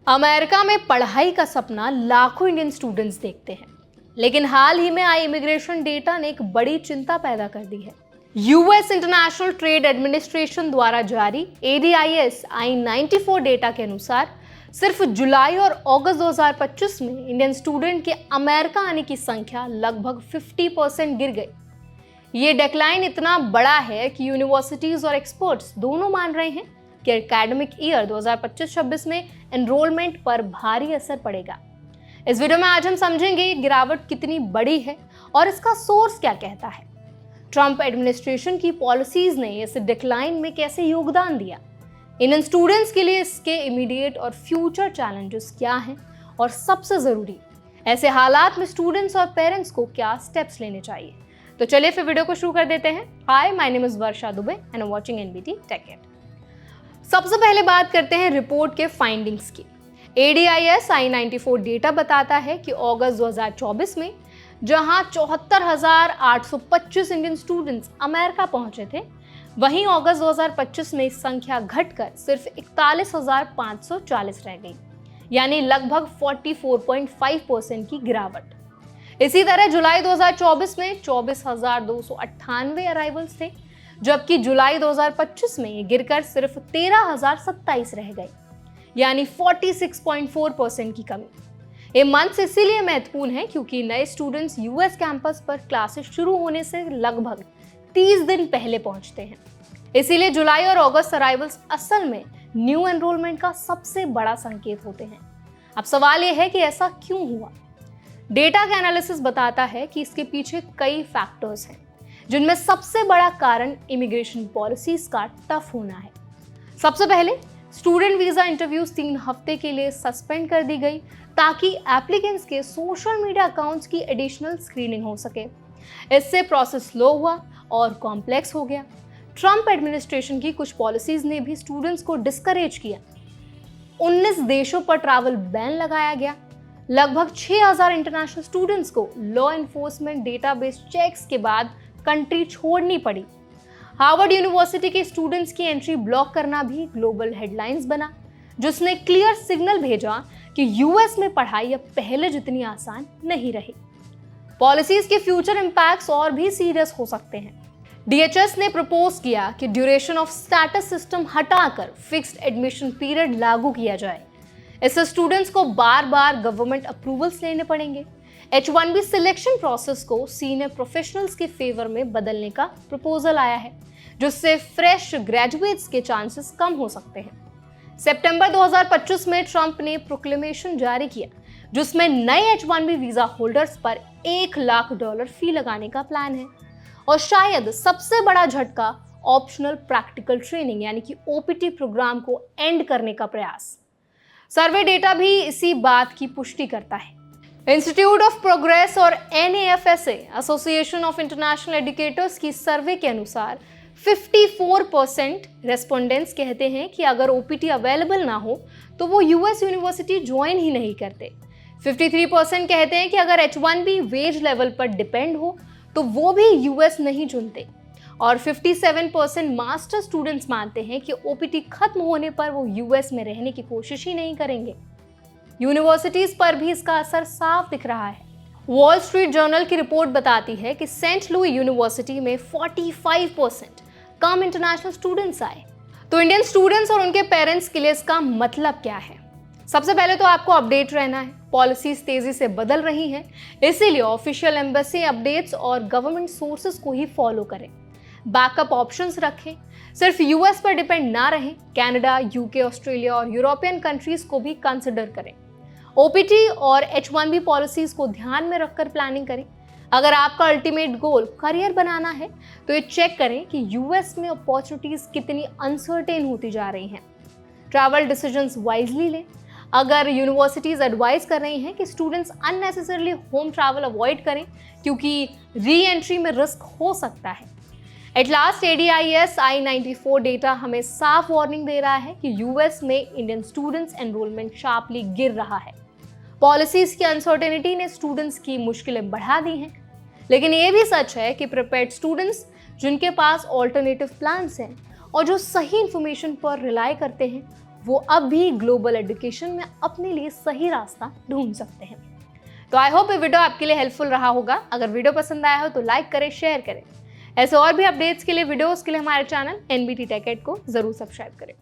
America में पढ़ाई का सपना लाखों इंडियन स्टूडेंट्स देखते हैं, लेकिन हाल ही में आई इमिग्रेशन डेटा ने एक बड़ी चिंता पैदा कर दी है। यूएस इंटरनेशनल ट्रेड एडमिनिस्ट्रेशन द्वारा जारी ADIS I-94 डेटा के अनुसार सिर्फ जुलाई और अगस्त 2025 में इंडियन स्टूडेंट के अमेरिका आने की संख्या लगभग 50% गिर गई। ये डिक्लाइन इतना बड़ा है कि यूनिवर्सिटीज और एक्सपर्ट्स दोनों मान रहे हैं कि एकेडमिक ईयर 2025-26 में एनरोलमेंट पर भारी असर पड़ेगा। इस वीडियो में आज हम समझेंगे ये गिरावट कितनी बड़ी है और इसका सोर्स क्या कहता है। ट्रंप एडमिनिस्ट्रेशन की पॉलिसीज ने इस डिक्लाइन में कैसे योगदान दिया, इंडियन स्टूडेंट्स के लिए इसके इमीडिएट और फ्यूचर चैलेंजेस क्या हैं, और सबसे जरूरी ऐसे हालात में स्टूडेंट्स और पेरेंट्स को क्या स्टेप्स लेने चाहिए। तो चलिए फिर वीडियो को शुरू कर देते हैं। Hi, my name is Varsha Dubey and I am watching NBT Tech It। सबसे पहले बात करते हैं रिपोर्ट के फाइंडिंग्स की। ADIS I-94 डेटा बताता है कि अगस्त 2024 में जहां 74,825 इंडियन स्टूडेंट्स अमेरिका पहुंचे थे, वहीं अगस्त 2025 में संख्या घटकर सिर्फ 41,540 रह गई, यानी लगभग 44.5% की गिरावट। इसी तरह जुलाई 2024 में 24,298 अराइवल्स थे, जबकि जुलाई 2025 में ये गिरकर सिर्फ 13,027 रह गए, यानी 46.4% की कमी। ये मंथ्स इसीलिए महत्वपूर्ण है क्योंकि नए स्टूडेंट्स यूएस कैंपस पर क्लासेस शुरू होने से लगभग 30 दिन पहले पहुंचते हैं। इसीलिए जुलाई और अगस्त अराइवल्स असल में न्यू एनरोलमेंट का सबसे बड़ा संकेत होते हैं। अब सवाल यह है कि ऐसा क्यों हुआ। डेटा का एनालिसिस बताता है कि इसके पीछे कई फैक्टर्स हैं, जिनमें सबसे बड़ा कारण इमिग्रेशन पॉलिसीज का टफ होना है। सबसे पहले स्टूडेंट वीजा इंटरव्यूज 3 हफ्ते के लिए सस्पेंड कर दी गई ताकि एप्लीकेंट्स के सोशल मीडिया अकाउंट्स की एडिशनल स्क्रीनिंग हो सके। इससे प्रोसेस स्लो हुआ और कॉम्प्लेक्स हो गया। ट्रंप एडमिनिस्ट्रेशन की कुछ पॉलिसीज ने भी स्टूडेंट्स को डिस्करेज किया। 19 देशों पर ट्रैवल बैन लगाया गया। लगभग 6,000 इंटरनेशनल स्टूडेंट्स को लॉ एनफोर्समेंट डेटाबेस चेक्स के बाद कंट्री छोड़नी पड़ी। हार्वर्ड यूनिवर्सिटी के स्टूडेंट्स की एंट्री ब्लॉक करना भी ग्लोबल हेडलाइंस बना, जिसने क्लियर सिग्नल भेजा कि यूएस में पढ़ाई अब पहले जितनी आसान नहीं रही। पॉलिसीज के फ्यूचर इंपैक्ट्स और भी सीरियस हो सकते हैं। DHS ने प्रपोज किया कि ड्यूरेशन ऑफ स्टेटस सिस्टम हटाकर फिक्स्ड एडमिशन पीरियड लागू किया जाए। इससे स्टूडेंट्स को बार बार गवर्नमेंट अप्रूवल्स लेने पड़ेंगे। H-1B सिलेक्शन प्रोसेस को सीनियर प्रोफेशनल्स के फेवर में बदलने का प्रपोजल आया है, जिससे फ्रेश ग्रेजुएट्स के चांसेस कम हो सकते हैं। सितंबर 2025 में ट्रंप ने प्रोक्लेमेशन जारी किया, जिसमें नए H-1B वीजा होल्डर्स पर $1 लाख फी लगाने का प्लान है। और शायद सबसे बड़ा झटका ऑप्शनल प्रैक्टिकल ट्रेनिंग यानी कि OPT प्रोग्राम को एंड करने का प्रयास। सर्वे डेटा भी इसी बात की पुष्टि करता है। इंस्टीट्यूट ऑफ प्रोग्रेस और NAFSA association of international educators की सर्वे के अनुसार 54% रेस्पोंडेंट्स कहते हैं कि अगर OPT अवेलेबल ना हो तो वो यूएस यूनिवर्सिटी ज्वाइन ही नहीं करते। 53% कहते हैं कि अगर H-1B वेज लेवल पर डिपेंड हो तो वो भी यूएस नहीं चुनते। और 57% मास्टर स्टूडेंट्स मानते हैं कि OPT खत्म होने पर वो यूएस में रहने की कोशिश ही नहीं करेंगे। यूनिवर्सिटीज पर भी इसका असर साफ दिख रहा है। वॉल स्ट्रीट जर्नल की रिपोर्ट बताती है कि सेंट लुई यूनिवर्सिटी में 45% कम इंटरनेशनल स्टूडेंट्स आए। तो इंडियन स्टूडेंट्स और उनके पेरेंट्स के लिए इसका मतलब क्या है? सबसे पहले तो आपको अपडेट रहना है। पॉलिसीज तेजी से बदल रही हैं, इसीलिए ऑफिशियल एम्बेसी अपडेट्स और गवर्नमेंट सोर्सेज को ही फॉलो करें। बैकअप ऑप्शंस रखें, सिर्फ यूएस पर डिपेंड ना रहें। कनाडा, UK, ऑस्ट्रेलिया और यूरोपियन कंट्रीज को भी कंसिडर करें। OPT और H-1B पॉलिसीज को ध्यान में रखकर प्लानिंग करें। अगर आपका अल्टीमेट गोल करियर बनाना है तो ये चेक करें कि यूएस में अपॉर्चुनिटीज कितनी अनसर्टेन होती जा रही हैं। ट्रैवल डिसीजंस वाइजली लें। अगर यूनिवर्सिटीज एडवाइस कर रही हैं कि students unnecessarily home travel avoid करें क्योंकि री एंट्री में रिस्क हो सकता है। At last ADIS I-94 data हमें साफ वार्निंग दे रहा है कि यूएस में इंडियन स्टूडेंट्स एनरोलमेंट शार्पली गिर रहा है। पॉलिसीज की अनसर्टेनिटी ने स्टूडेंट्स की मुश्किलें बढ़ा दी हैं, लेकिन ये भी सच है कि प्रिपेयर्ड स्टूडेंट्स जिनके पास ऑल्टरनेटिव प्लान्स हैं और जो सही इंफॉर्मेशन पर रिलाई करते हैं, वो अब भी ग्लोबल एजुकेशन में अपने लिए सही रास्ता ढूंढ सकते हैं। तो आई होप ये वीडियो आपके लिए हेल्पफुल रहा होगा। अगर वीडियो पसंद आया हो तो लाइक करें, शेयर करें। ऐसे और भी अपडेट्स के लिए, वीडियोस के लिए हमारे चैनल NBT Tech Ed को जरूर सब्सक्राइब करें।